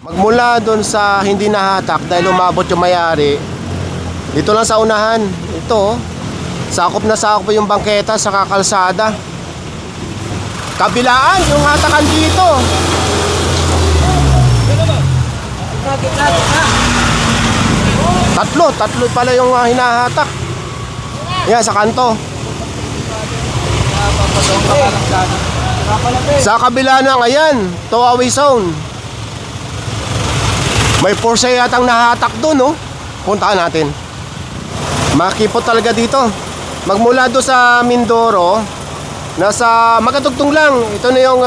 Magmula doon sa hindi nahatak dahil umabot yung may-ari, dito lang sa unahan, ito, sakop na sakop yung bangketa sa kakalsada. Kabilaan yung hatakan dito. Tatlo pala yung hinahatak. Yan, sa kanto. Sa kabila ng ayan, two-way zone. May Porsche yatang nahatak doon, no? Puntahan natin. Makipot talaga dito. Magmula doon sa Mindoro, nasa magkatugtong lang. Ito na yung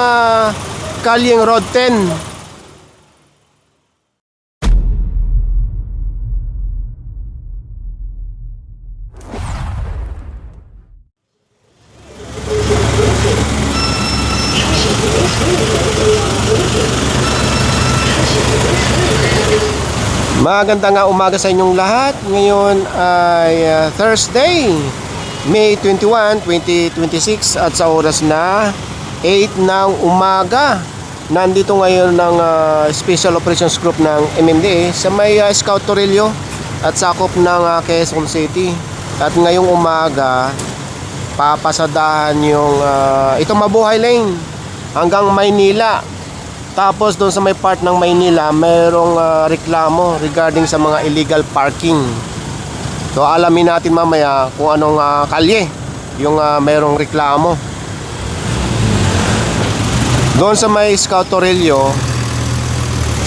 Kalyeng Road 10. Magandang umaga sa inyong lahat. Ngayon ay Thursday, May 21, 2026 at sa oras na 8 ng umaga. Nandito ngayon ng Special Operations Group ng MMDA sa may Scout Torillo at sakop ng Quezon City. At ngayong umaga, papasadahan yung itong Mabuhay Lane hanggang Maynila. Tapos doon sa may part ng Maynila, mayroong reklamo regarding sa mga illegal parking. So alamin natin mamaya kung anong kalye yung mayroong reklamo. Doon sa may Scout Torillo,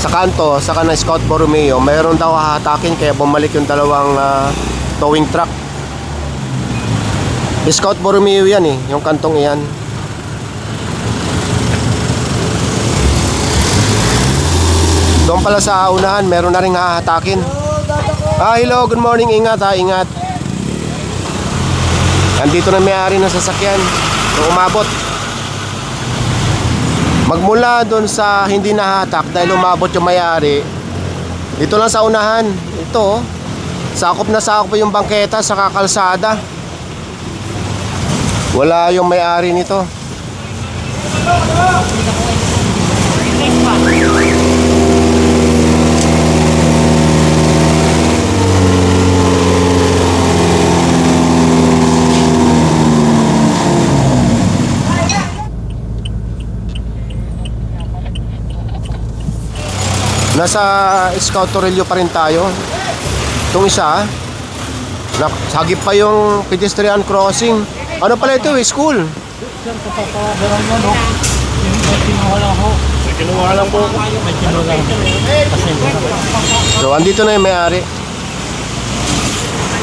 sa kanto, sa kanang Scout Borromeo, mayroon daw hahatakin kaya bumalik yung dalawang towing truck. Scout Borromeo yan eh, yung kantong iyan. Doon pala sa unahan, meron na rin hahatakin. Hello, good morning, ingat ingat. Andito na may-ari ng sasakyan. So, umabot. Magmula doon sa hindi nahatak dahil umabot yung may-ari, dito lang sa unahan, ito, sakop na sakop yung bangketa sa kakalsada. Wala yung may-ari nito. Nasa Scout Torillo pa rin tayo. Itong isa, sagip pa yung pedestrian crossing. Ano pala ito eh, school? Sir, papapabaran mo, no? Kinuha lang ako. Kinuha lang po. May kinuha lang. So, andito na yung may-ari.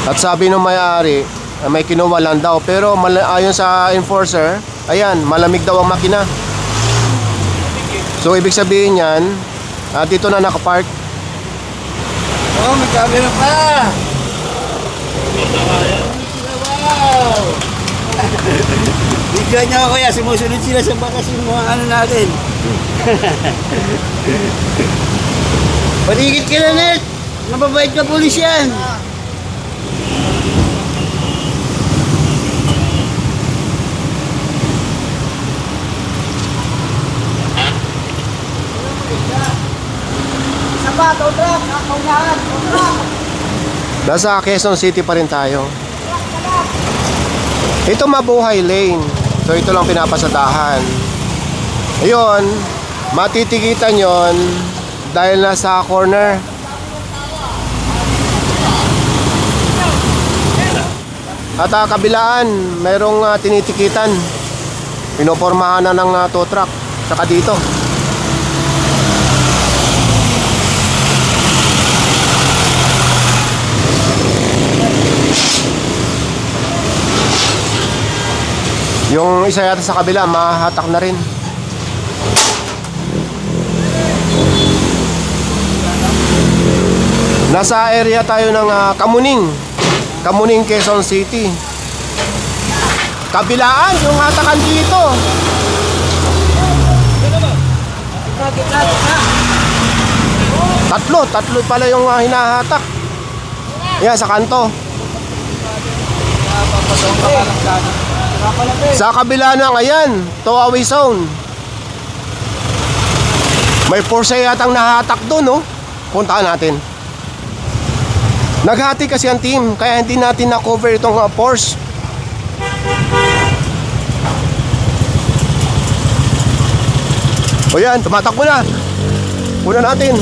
At sabi ng may-ari, may kinuha lang daw. Pero ayon sa enforcer, ayan, malamig daw ang makina. So, ibig sabihin yan, dito na nakapark. Oh, may camera pa! Wow! Bigyan niyo ako kuya, sumusunod sila sa bakas yung mga ano natin. Patigit ka na, Net! Mababait ka pulis yan! Nasa Quezon City pa rin tayo. Ito Mabuhay Lane. So ito lang pinapasadahan. Ayun, matitigitan yon dahil nasa corner. At kabilaan, mayroong tinitikitan. Pinopormahan na ng tow truck. Saka dito. Yung isa yata sa kabila, mahatak na rin. Nasa area tayo ng Kamuning, Quezon City. Kabilaan yung hatakan dito. Tatlo pala yung hinahatak. Yan, sa kanto. Sa kabila ng ayan, two-way zone. May Porsche yatang nahatak doon, no? Puntahan natin. Naghati kasi ang team, kaya hindi natin na-cover itong Porsche. O yan, tumatakbo na. Una natin.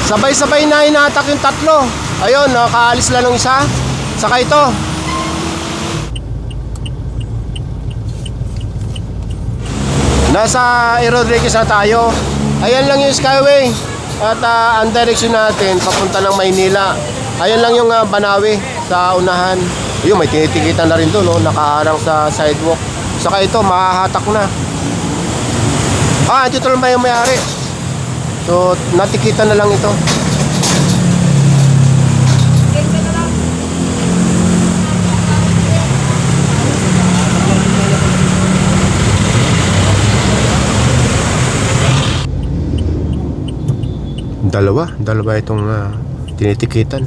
Sabay-sabay na hinatak yung tatlo. Ayun, nakaalis lang ng isa. Saka ito. Nasa A. Rodriguez na tayo. Ayan lang yung Skyway. At ang direction natin papunta ng Maynila. Ayan lang yung Banawe sa unahan. Ayun, may tinitikitan na rin doon, no? Nakaharang sa sidewalk. Saka ito, mahahatak na. Ito lang ba yung may-ari? So, natikitan na lang ito. Dalawa itong tinitikitan.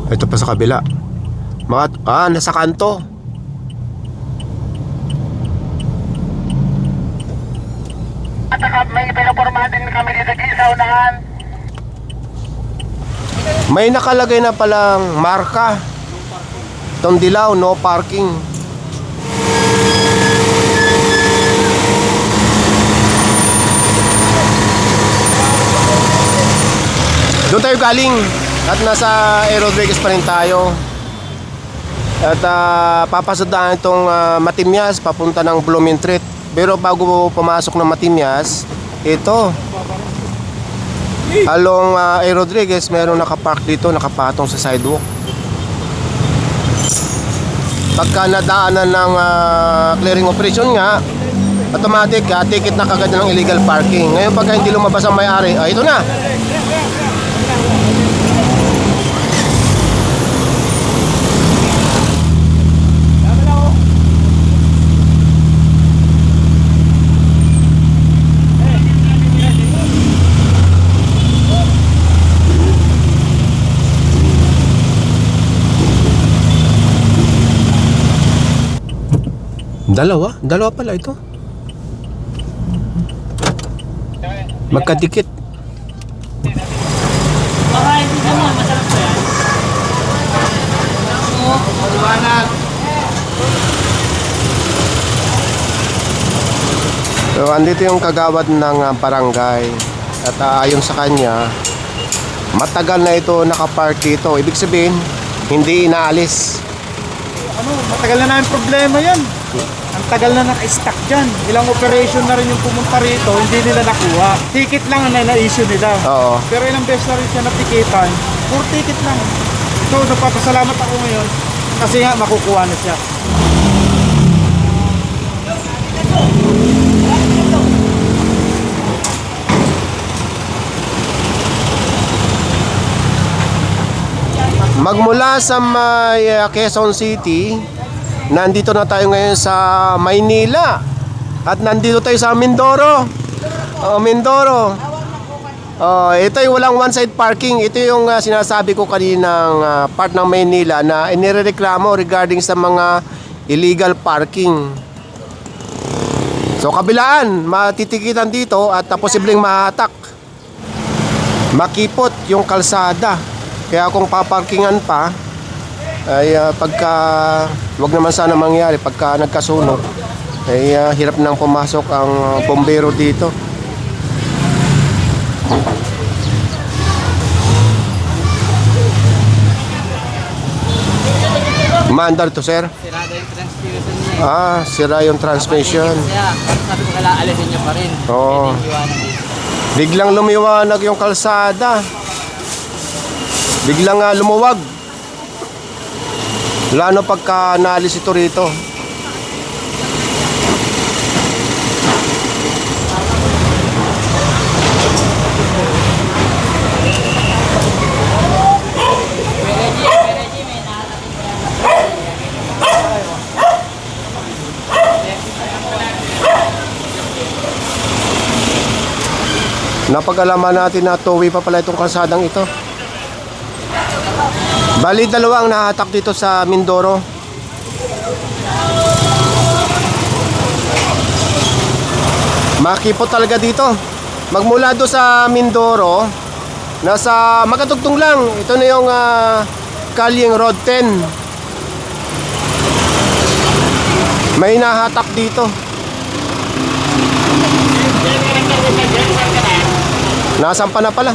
Ito pa sa kabila. Nasa kanto. May pinapormahan din kami dito sa unahan. May nakalagay na palang marka. Itong dilaw, no parking. Doon tayo galing. At nasa A. Rodriguez pa rin tayo. At papasadahan itong Matimyas papunta ng Blumentritt. Pero bago pumasok ng Matimyas, ito along A. Rodriguez, meron nakapark dito, nakapatong sa sidewalk. Pagka nadaanan ng clearing operation nga, automatic ticket na kagad ng illegal parking. Ngayon pagka hindi lumabas ang may-ari, ito na. Dalawa pala ito. Magkadikit. Masarap pa yan. So, andito yung kagawad ng barangay. At ayon sa kanya, matagal na ito nakapark dito. Ibig sabihin, hindi inaalis. Matagal na namin problema yan. Ang tagal na naka-stack dyan. Ilang operation na rin yung pumunta rito, hindi nila nakuha. Ticket lang ang na-issue nila. Oo. Pero ilang beses na rin siya natikitan, puro ticket lang. So, nagpapasalamat ako ngayon kasi nga makukuha na siya. Magmula sa Quezon City, nandito na tayo ngayon sa Maynila. At nandito tayo sa Mindoro. Mindoro. Ito yung walang one-side parking. Ito yung sinasabi ko kaninang part ng Maynila na inireklamo regarding sa mga illegal parking. So kabilaan, matitikitan dito at posibleng mahatak. Makipot yung kalsada. Kaya kung paparkingan pa, ay pagka wag naman sana mangyari pagka nagkasunog, ay hirap nang pumasok ang bombero dito. Maandar to, sir? Sira yung transmission niya Sira yung transmission. Kaya sabi ko kailangan alisin niya pa rin. Oo. Pwede iwanan dito. Biglang lumiwanag yung kalsada. Biglang lumuwag. Lalo pagka naalis ito rito. Napag-alaman natin na two-way pa pala itong kalsadang ito. Bali, dalawa ang nahatak dito sa Mindoro. Makipot talaga dito. Magmula do sa Mindoro, nasa makatugtong lang. Ito na yung Kalyeng Road 10. May nahatak dito. Nasampa na pala.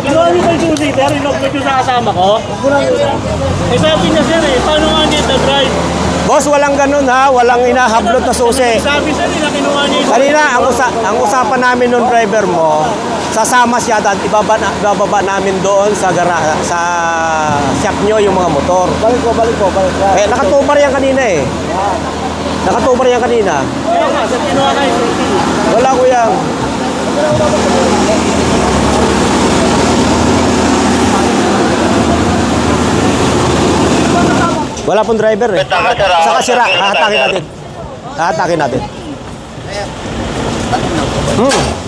Ginawa niyo ba yung susi, sir? Inoknot yung sa kasama ko? Eh sabi niya, sir eh, paano nga niya drive? Boss, walang ganun ha. Walang inahablot na susi. Sabi sir, na kinuha niya yung Kanina, ang usapan namin nung driver mo, sasama siya at ibababa namin doon sa sa shop nyo yung mga motor. Balik ko. Eh, nakatubar yan kanina eh. Nakatubar yan kanina. Kaya nga, sir, kinuha na yung susi. Wala ko yan. Wala pong driver eh. Saka sira, hahatakin natin. Hahatakin natin.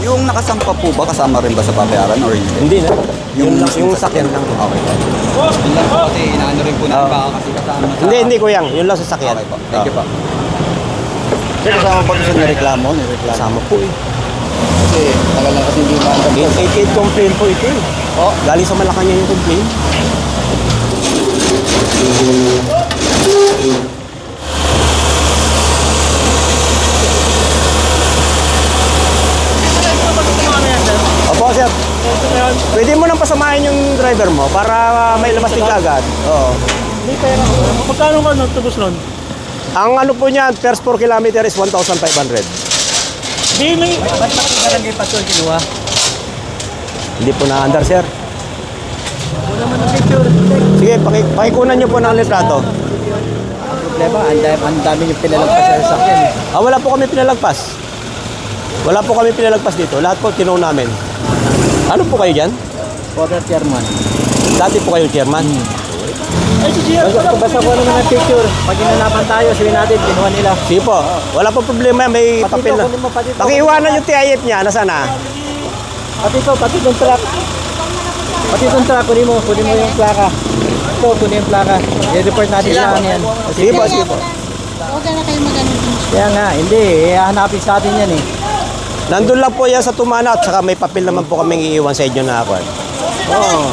Yung nakasampa po ba, kasama rin ba sa babayaran or hindi? Hindi na. Yung sakyan lang. Okay po. Yun lang po kasi inaano rin po natin baka kasi kasama sa... Hindi kuyang. Yun lang sa sakyan. Okay po. Thank you po. Sir, kasama pa sa nireklamo? Kasama po eh. Kasi tagal lang kasi hindi ba... 88 complaint po ito eh. Oh, galing sa Malacanang yung complaint. Opo, sir. Pwede mo nang pasamahin yung driver mo para may labas din agad. Oo. May pera ko. Magkano ka nung tubos nun? Ang ano po niyan, first 4 kilometer is 1,500. Di may... Ba't nakikarang yung pasyon kinuha? Hindi po na-under, sir. Wala man ang picture. Sige, pakikunan niyo po ng litrato. Problema, ang dami yung pinalagpas sa sasakyan eh. Wala po kami pinalagpas. Wala po kami pinalagpas dito. Lahat po tinaw namin. Ano po kayo dyan? Former chairman. Dati po kayo chairman. Ay, si Gia, Basta ko naman ang picture. Pag inanapan tayo, sabihin natin, kinuha nila. Sige po. Wala po problema. May papel na. Pakiiwanan yung TIF niya. Nasaan na? Pati itong truck. Pati itong truck, kunin mo yung plaka. Ito, kunin yung plaka. I-report natin sa amin yan. Sige po, sige po. Huwag na kayo mag-ano. Kaya nga, hindi, hahanapin sa atin yan eh. Nandun lang po yan sa Tumana at saka may papel naman po kaming iiwan sa inyo na ako. Oo.